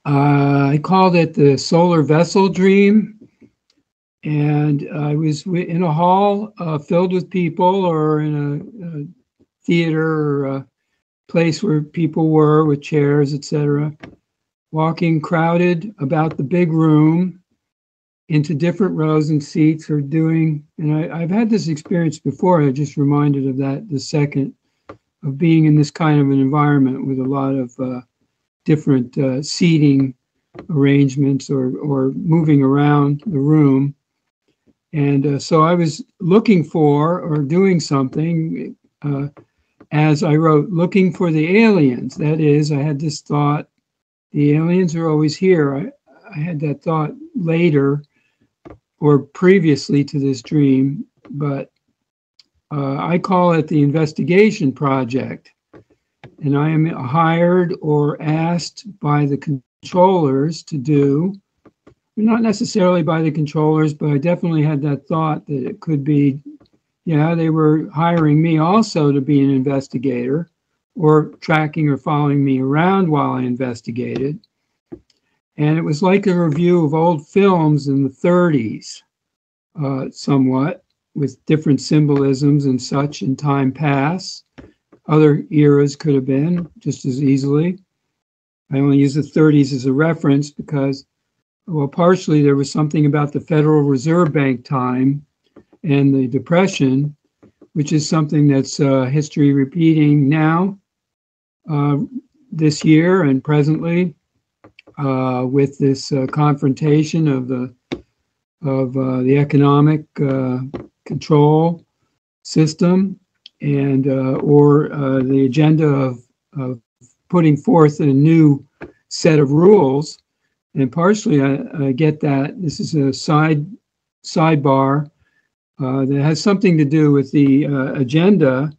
I called it the solar vessel dream. And I was in a hall filled with people, or in a theater, or a place where people were with chairs, etc., walking crowded about the big room into different rows and seats, or doing, and I've had this experience before, I just reminded of that the second, of being in this kind of an environment with a lot of different seating arrangements, or moving around the room. And so I was looking for, or doing something, as I wrote, looking for the aliens. That is, I had this thought, the aliens are always here. I had that thought later, or previously to this dream, but I call it the investigation project. And I am hired or asked by the controllers to do, not necessarily by the controllers, but I definitely had that thought that it could be, yeah, they were hiring me also to be an investigator, or tracking or following me around while I investigated. And it was like a review of old films in the 30s, somewhat, with different symbolisms and such in time past. Other eras could have been just as easily. I only use the 30s as a reference because, well, partially there was something about the Federal Reserve Bank time and the Depression, which is something that's history repeating now, this year and presently, with this confrontation of the economic control system, and or the agenda of putting forth a new set of rules. And partially, I get that this is a sidebar that has something to do with the agenda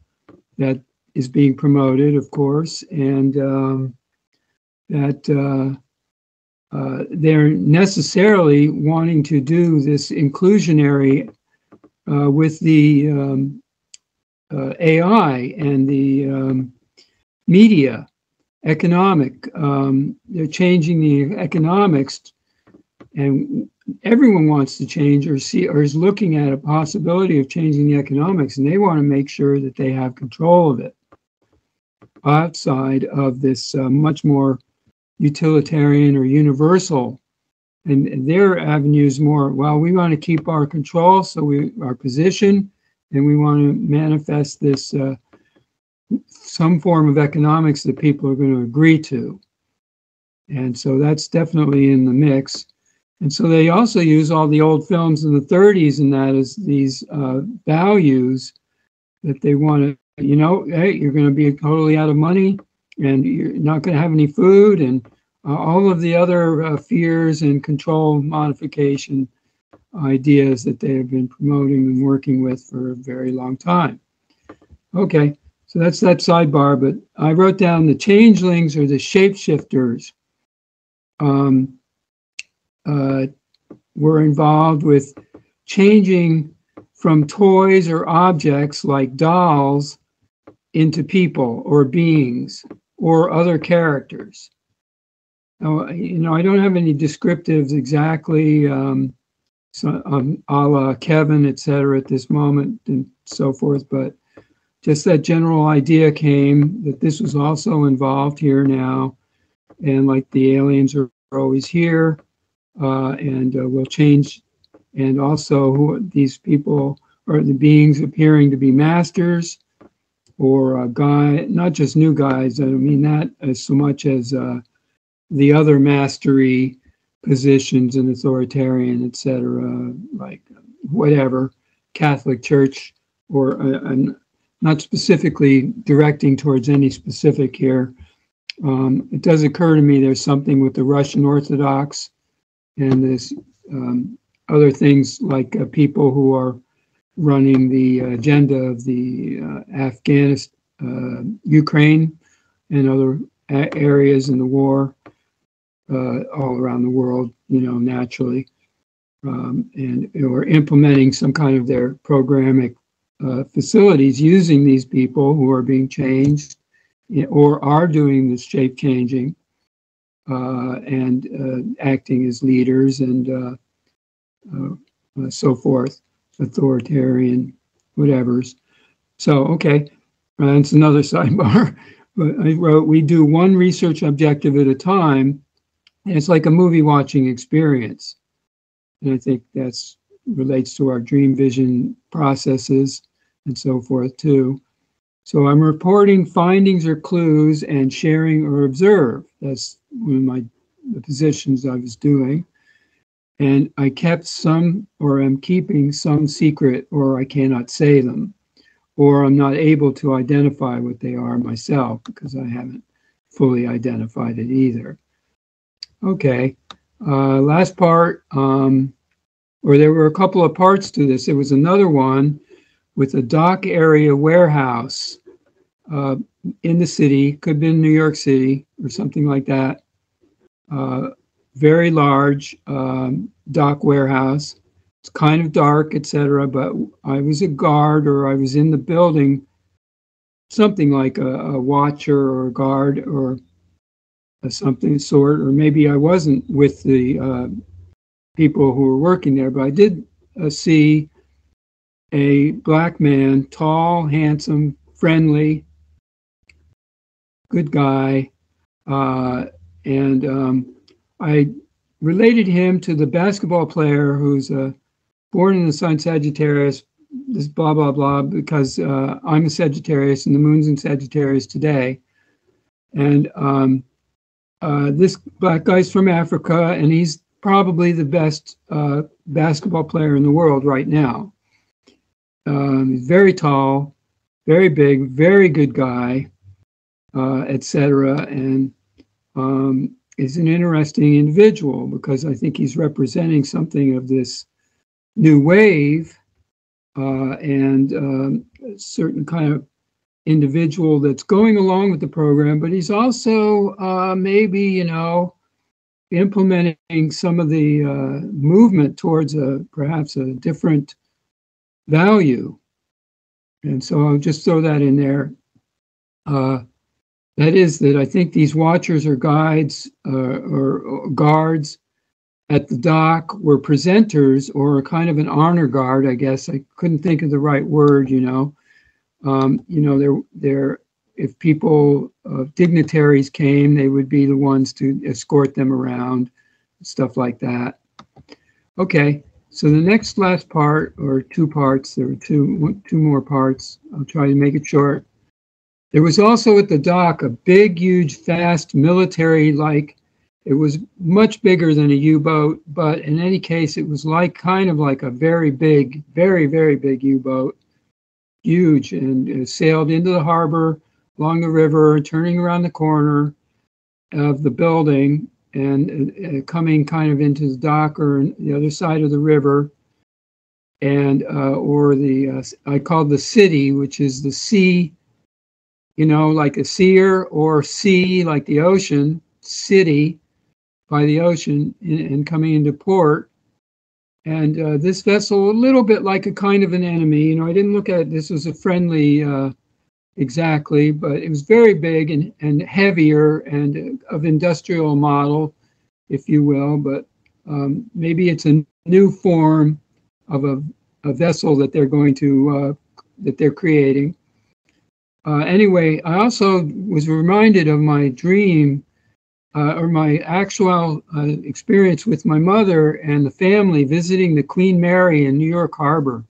that is being promoted, of course, and that they're necessarily wanting to do this inclusionary with the AI and the media. Economic, they're changing the economics, and everyone wants to change or see, or is looking at a possibility of changing the economics, and they want to make sure that they have control of it outside of this much more utilitarian or universal. And their avenues more, well, we want to keep our control, so our position, and we want to manifest this some form of economics that people are going to agree to. And so that's definitely in the mix. And so they also use all the old films in the 30s, and that is these values that they want to, you know, hey, you're going to be totally out of money, and you're not going to have any food, and all of the other fears and control modification ideas that they have been promoting and working with for a very long time. Okay. So that's that sidebar, but I wrote down the changelings, or the shapeshifters, were involved with changing from toys or objects like dolls into people or beings or other characters. Now, you know, I don't have any descriptives exactly, so, a la Kevin, et cetera, at this moment and so forth, but just that general idea came that this was also involved here now, and like the aliens are always here, and will change, and also who these people are, the beings appearing to be masters, or a guy, not just new guys. I don't mean that as so much as the other mastery positions and authoritarian, etc., like whatever, Catholic Church, or not specifically directing towards any specific here. It does occur to me there's something with the Russian Orthodox and this other things like people who are running the agenda of the Afghanistan, Ukraine, and other areas in the war all around the world, you know, naturally, and or implementing some kind of their programmatic facilities using these people who are being changed or are doing this shape changing. and acting as leaders and so forth, authoritarian whatevers. So, okay, it's another sidebar. But I wrote, we do one research objective at a time, and it's like a movie watching experience. And I think that's relates to our dream vision processes and so forth too. So I'm reporting findings or clues and sharing or observe. That's one of the positions I was doing. And I kept some, or I'm keeping some secret, or I cannot say them, or I'm not able to identify what they are myself because I haven't fully identified it either. Okay, last part, or there were a couple of parts to this. There was another one with a dock area warehouse in the city, could be in New York City or something like that. Very large dock warehouse. It's kind of dark, etc. But I was a guard, or I was in the building, something like a watcher or a guard or something sort, or maybe I wasn't with the people who were working there, but I did see a black man, tall, handsome, friendly, good guy, and I related him to the basketball player who's born in the sign Sagittarius, this blah, blah, blah, because I'm a Sagittarius and the moon's in Sagittarius today. And this black guy's from Africa, and he's probably the best basketball player in the world right now. He's very tall, very big, very good guy, etc. And is an interesting individual because I think he's representing something of this new wave and a certain kind of individual that's going along with the program, but he's also maybe, you know, implementing some of the movement towards perhaps a different value. And so I'll just throw that in there. That is that I think these watchers or guides or guards at the dock were presenters, or kind of an honor guard, I guess. I couldn't think of the right word, you know. They're if people, dignitaries came, they would be the ones to escort them around, stuff like that. Okay, so the last part, or two parts, there were two more parts. I'll try to make it short. There was also at the dock a big, huge, fast military-like. It was much bigger than a U-boat, but in any case, it was like kind of like a very big, very, very big U-boat, huge, and it sailed into the harbor, along the river, turning around the corner of the building, and coming kind of into the dock or the other side of the river, and or the I called the city, which is the sea, you know, like a seer, or sea like the ocean, city by the ocean, and coming into port. And this vessel, a little bit like a kind of an enemy, you know, I didn't look at it, this was a friendly exactly, but it was very big and heavier and of industrial model, if you will, but maybe it's a new form of a vessel that they're going to, that they're creating. Anyway, I also was reminded of my dream or my actual experience with my mother and the family visiting the Queen Mary in New York Harbor,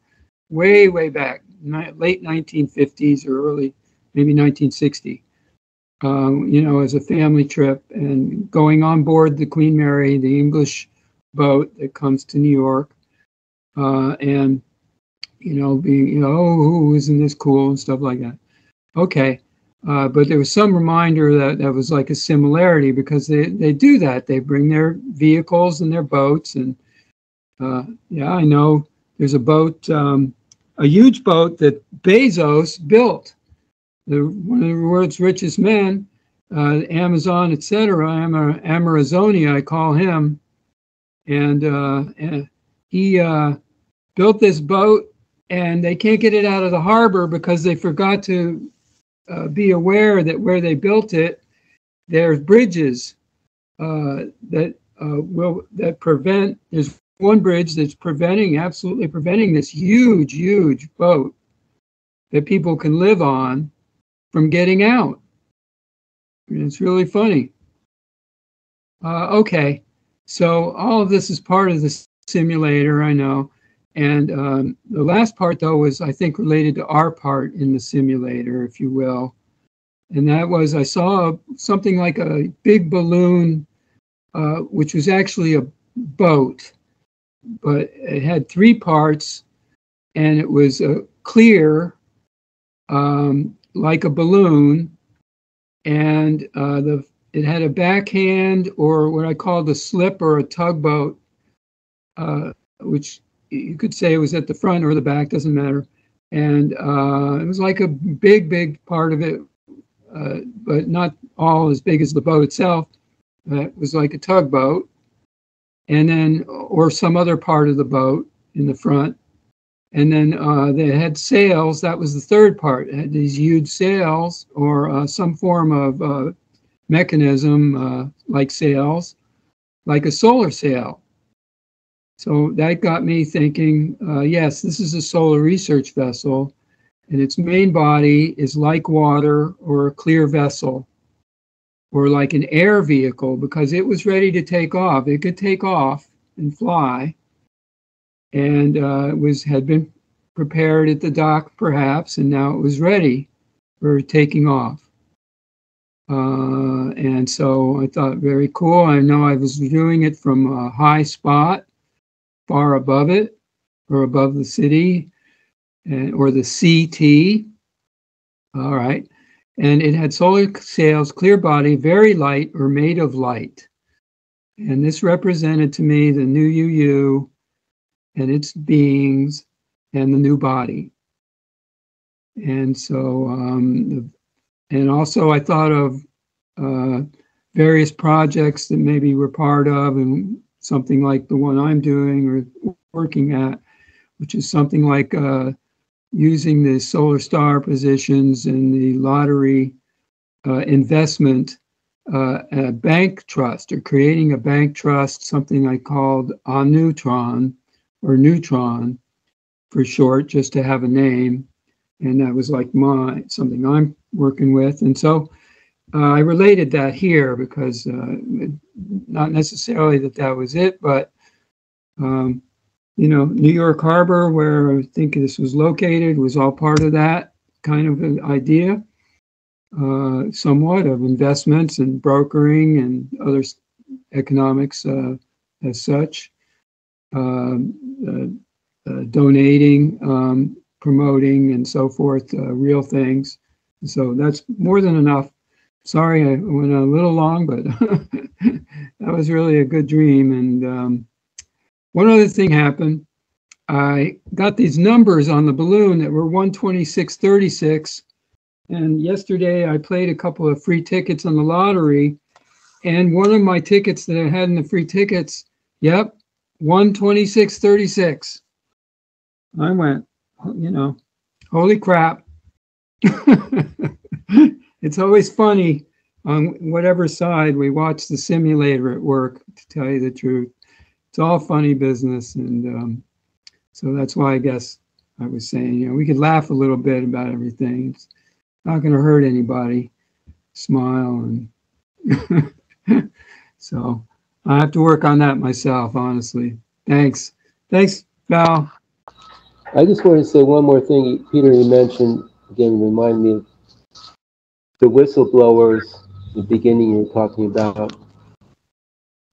way, way back, late 1950s or early, maybe 1960, you know, as a family trip, and going on board the Queen Mary, the English boat that comes to New York, and, you know, being, you know, oh, isn't this cool and stuff like that. Okay. But there was some reminder that was like a similarity, because they do that. They bring their vehicles and their boats. And yeah, I know there's a boat, a huge boat that Bezos built, one of the world's richest men, Amazon, etc. Amarazoni, I call him. And he built this boat, and they can't get it out of the harbor because they forgot to be aware that where they built it, there's bridges that prevent. There's one bridge that's absolutely preventing this huge boat that people can live on from getting out. And it's really funny. Okay, so all of this is part of the simulator, I know. And the last part, though, was, I think, related to our part in the simulator, if you will. And that was, I saw something like a big balloon, which was actually a boat, but it had 3 parts, and it was clear, like a balloon, and it had a backhand, or what I called a slip or a tugboat, which you could say it was at the front or the back, doesn't matter. And it was like a big part of it, but not all as big as the boat itself. It was like a tugboat, and then, or some other part of the boat in the front. And then they had sails. That was the 3rd part. It had these huge sails, or some form of mechanism like sails, like a solar sail. So that got me thinking, yes, this is a solar research vessel, and its main body is like water or a clear vessel, or like an air vehicle, because it was ready to take off. It could take off and fly, and had been prepared at the dock, perhaps, and now it was ready for taking off. And so I thought, very cool. I know I was viewing it from a high spot, far above it, or above the city, or the CT. All right. And it had solar sails, clear body, very light, or made of light. And this represented to me the NUUU and its beings and the new body. And so, and also I thought of various projects that maybe we're part of, and something like the one I'm doing or working at, which is something like using the solar star positions and the lottery investment bank trust, or creating a bank trust, something I called Neutron, or Neutron for short, just to have a name. And that was like something I'm working with. And so I related that here, because not necessarily that was it, but you know, New York Harbor, where I think this was located, was all part of that kind of an idea, somewhat of investments and brokering and other economics as such, donating, promoting, and so forth, real things. So that's more than enough. Sorry, I went a little long, but that was really a good dream. And one other thing happened. I got these numbers on the balloon that were 12636. And yesterday I played a couple of free tickets on the lottery. And one of my tickets that I had in the free tickets, yep, 12636. I went, you know, holy crap. It's always funny on whatever side we watch the simulator at work, to tell you the truth. It's all funny business. And so that's why I guess I was saying, you know, we could laugh a little bit about everything. It's not going to hurt anybody. Smile. And so I have to work on that myself, honestly. Thanks. Thanks, Val. I just want to say one more thing. Peter, you mentioned, again, remind me of the whistleblowers. The beginning, you were talking about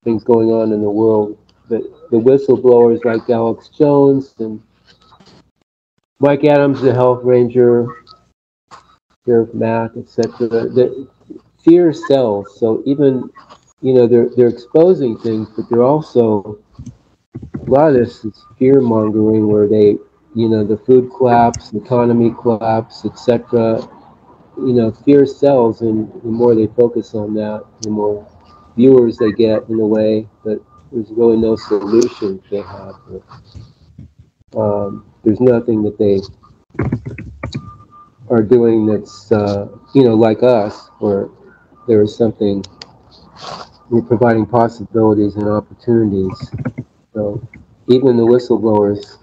things going on in the world. The whistleblowers like Alex Jones and Mike Adams, the health ranger, Sheriff Mack, etc. The fear sells. So even, you know, they're exposing things, but they're also, a lot of this is fear mongering, where they, you know, the food collapse, the economy collapse, etc. You know, fear sells, and the more they focus on that, the more viewers they get, in a way, but there's really no solution they have. There's nothing that they are doing that's, you know, like us, where there is something you're providing possibilities and opportunities. So even the whistleblowers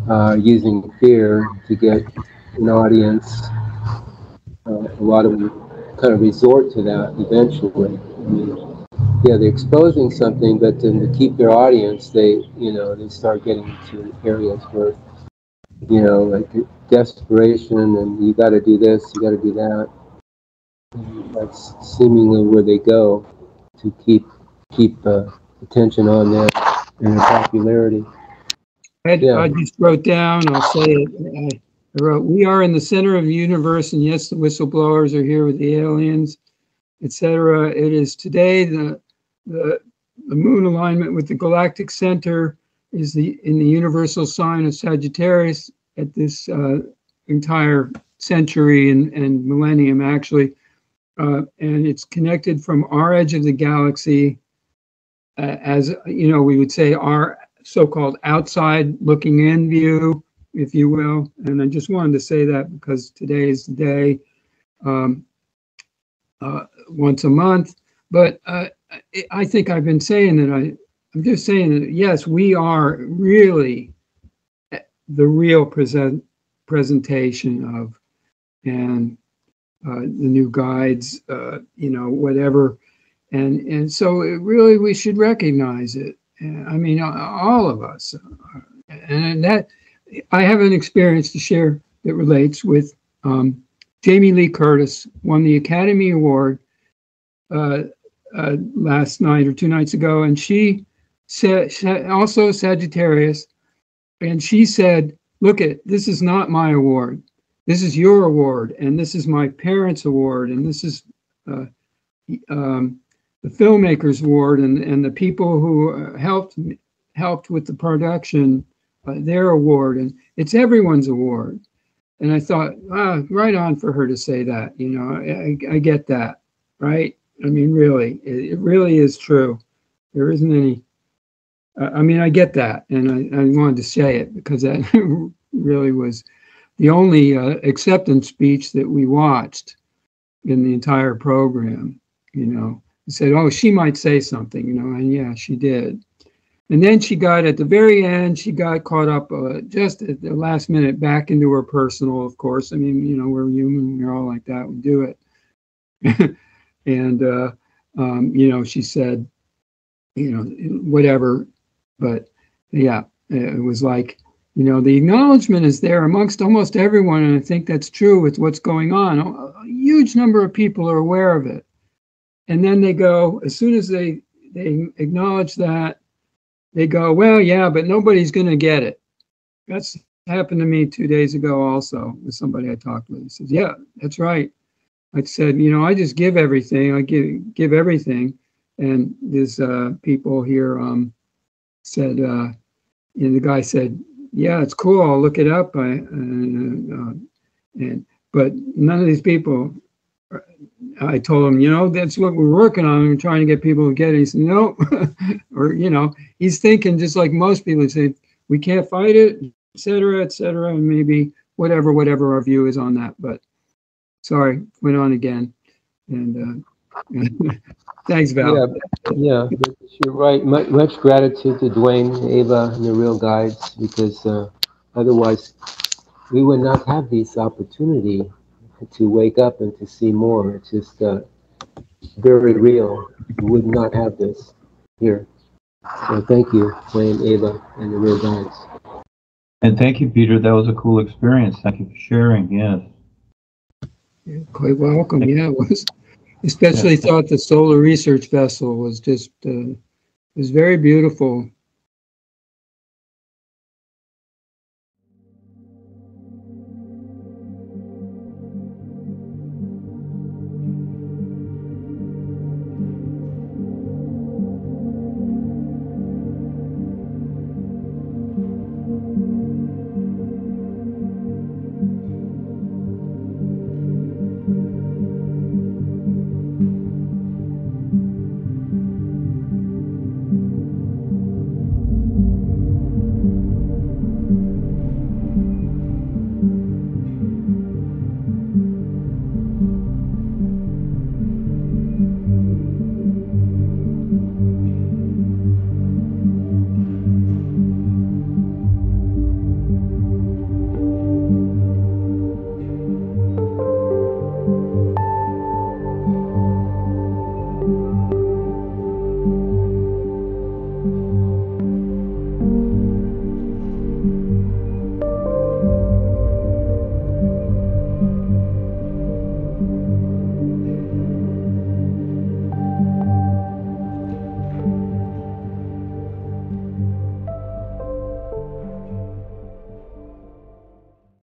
are using fear to get an audience. A lot of them kind of resort to that eventually. I mean, yeah, they're exposing something, but then to keep their audience, they start getting into areas where, like desperation, and you got to do this, you got to do that. And that's seemingly where they go to keep attention on them and their popularity. I just wrote down, I'll say it, I wrote, we are in the center of the universe, and yes, the whistleblowers are here with the aliens, etc. It is today the moon alignment with the galactic center is in the universal sign of Sagittarius at this entire century and millennium, actually. And it's connected from our edge of the galaxy, as we would say, our so-called outside looking in view, if you will. And I just wanted to say that because today is the day, once a month. But I think I've been saying that I'm just saying that, yes, we are really the real presentation of, and the new guides, whatever. And so we should recognize it. I mean, all of us. And that, I have an experience to share that relates with Jamie Lee Curtis, won the Academy Award last night or 2 nights ago. And she said, also Sagittarius, and she said, look, this is not my award. This is your award, and this is my parents' award, and this is the filmmakers' award, and the people who helped with the production, their award, and it's everyone's award. And I thought, right on for her to say that. I get that, right? I mean, really, it really is true. There isn't any. I get that, and I wanted to say it because that really was the only acceptance speech that we watched in the entire program. He said, oh, she might say something, and yeah, she did. And then she got, at the very end, she got caught up just at the last minute back into her personal, of course. I mean, we're human, we're all like that, we do it. And, she said, whatever. But yeah, it was like, the acknowledgement is there amongst almost everyone, and I think that's true with what's going on. A huge number of people are aware of it. And then they go, as soon as they acknowledge that, they go, well, yeah, but nobody's going to get it. That's happened to me 2 days ago also with somebody I talked with. He says, yeah, that's right. I said, I just give everything. I give everything. And this people here said, the guy said, yeah, it's cool. I'll look it up. But none of these people, I told him, that's what we're working on. We're trying to get people to get it. He said, no, or, he's thinking just like most people say, we can't fight it, et cetera, and maybe whatever our view is on that. But sorry, went on again. And thanks, Val. Yeah, but you're right. Much gratitude to Duane, Ava, and the Real Guides, because otherwise we would not have this opportunity to wake up and to see more. It's just very real. We would not have this here. So thank you, Duane, Ava, and the Real Guides. And thank you, Peter. That was a cool experience. Thank you for sharing. Yes. You're quite welcome. Yeah, it was. Especially thought the solar research vessel was just was very beautiful.